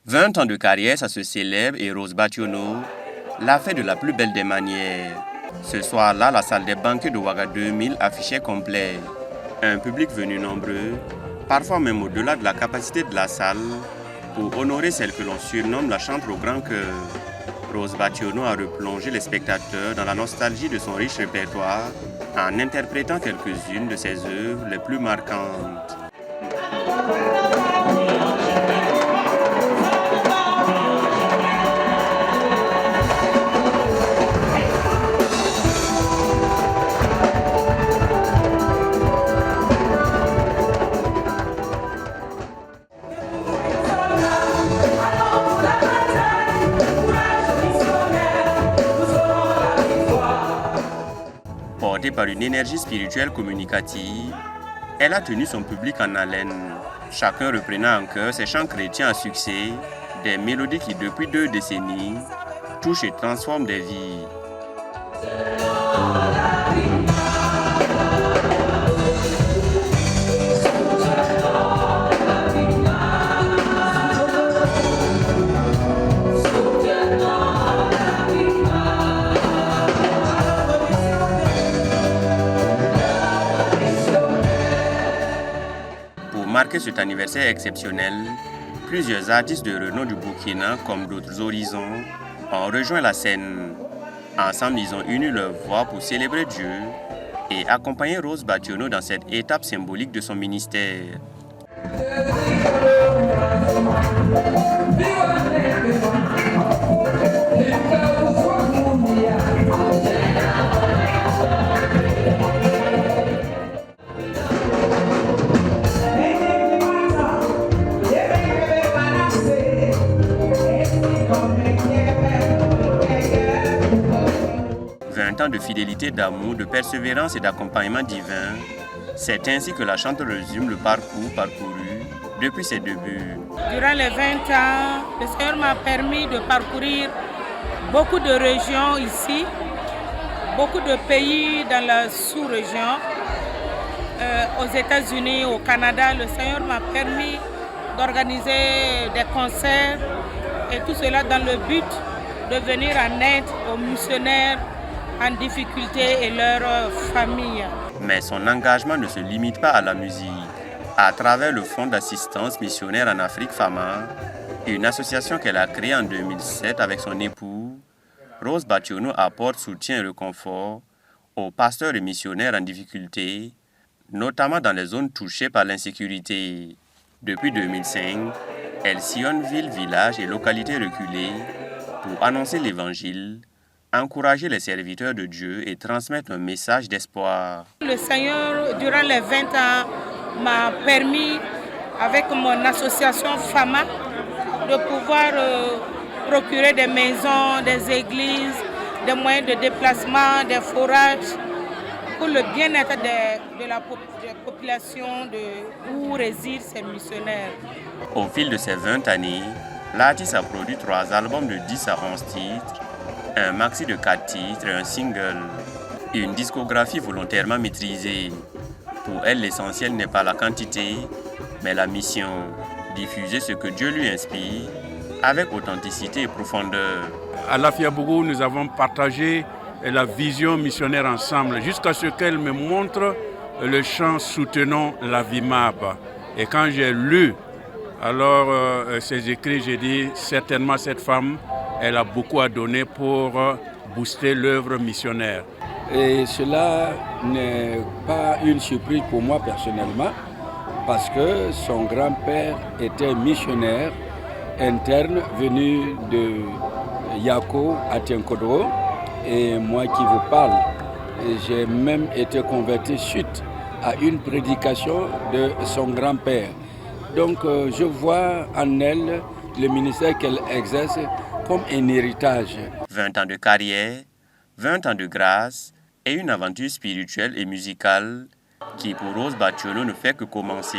20 ans de carrière, ça se célèbre et Rose Bationo l'a fait de la plus belle des manières. Ce soir-là, la salle des banquets de Ouaga 2000 affichait complet. Un public venu nombreux, parfois même au-delà de la capacité de la salle, pour honorer celle que l'on surnomme la chantre au grand cœur. Rose Bationo a replongé les spectateurs dans la nostalgie de son riche répertoire en interprétant quelques-unes de ses œuvres les plus marquantes. Portée par une énergie spirituelle communicative, elle a tenu son public en haleine, chacun reprenant en chœur ses chants chrétiens à succès, des mélodies qui depuis 2 décennies touchent et transforment des vies. Pour marquer cet anniversaire exceptionnel, plusieurs artistes de renom du Burkina, comme d'autres horizons, ont rejoint la scène. Ensemble, ils ont uni leurs voix pour célébrer Dieu et accompagner Rose Bationo dans cette étape symbolique de son ministère. Un temps de fidélité, d'amour, de persévérance et d'accompagnement divin, c'est ainsi que la chanteuse résume le parcours parcouru depuis ses débuts. Durant les 20 ans, le Seigneur m'a permis de parcourir beaucoup de régions ici, beaucoup de pays dans la sous-région, aux États-Unis, au Canada. Le Seigneur m'a permis d'organiser des concerts et tout cela dans le but de venir en aide aux missionnaires en difficulté et leurs familles. Mais son engagement ne se limite pas à la musique. À travers le Fonds d'assistance missionnaire en Afrique FAMA, une association qu'elle a créée en 2007 avec son époux, Rose Bationo apporte soutien et réconfort aux pasteurs et missionnaires en difficulté, notamment dans les zones touchées par l'insécurité. Depuis 2005, elle sillonne villes, villages et localités reculées pour annoncer l'Évangile, encourager les serviteurs de Dieu et transmettre un message d'espoir. Le Seigneur, durant les 20 ans, m'a permis, avec mon association FAMA, de pouvoir procurer des maisons, des églises, des moyens de déplacement, des forages, pour le bien-être de la population où résident ces missionnaires. Au fil de ces 20 années, l'artiste a produit 3 albums de 10 à 11 titres, un maxi de 4 titres et un single. Une discographie volontairement maîtrisée. Pour elle, l'essentiel n'est pas la quantité, mais la mission. Diffuser ce que Dieu lui inspire avec authenticité et profondeur. À Lafiabougou, nous avons partagé la vision missionnaire ensemble jusqu'à ce qu'elle me montre le chant soutenant la VIMAB. Et quand j'ai lu ces écrits, j'ai dit certainement cette femme, elle a beaucoup à donner pour booster l'œuvre missionnaire. Et cela n'est pas une surprise pour moi personnellement, parce que son grand-père était missionnaire interne venu de Yako à Tienkodro. Et moi qui vous parle, j'ai même été converti suite à une prédication de son grand-père. Donc je vois en elle le ministère qu'elle exerce comme un héritage. 20 ans de carrière, 20 ans de grâce et une aventure spirituelle et musicale qui pour Rose Bationo ne fait que commencer.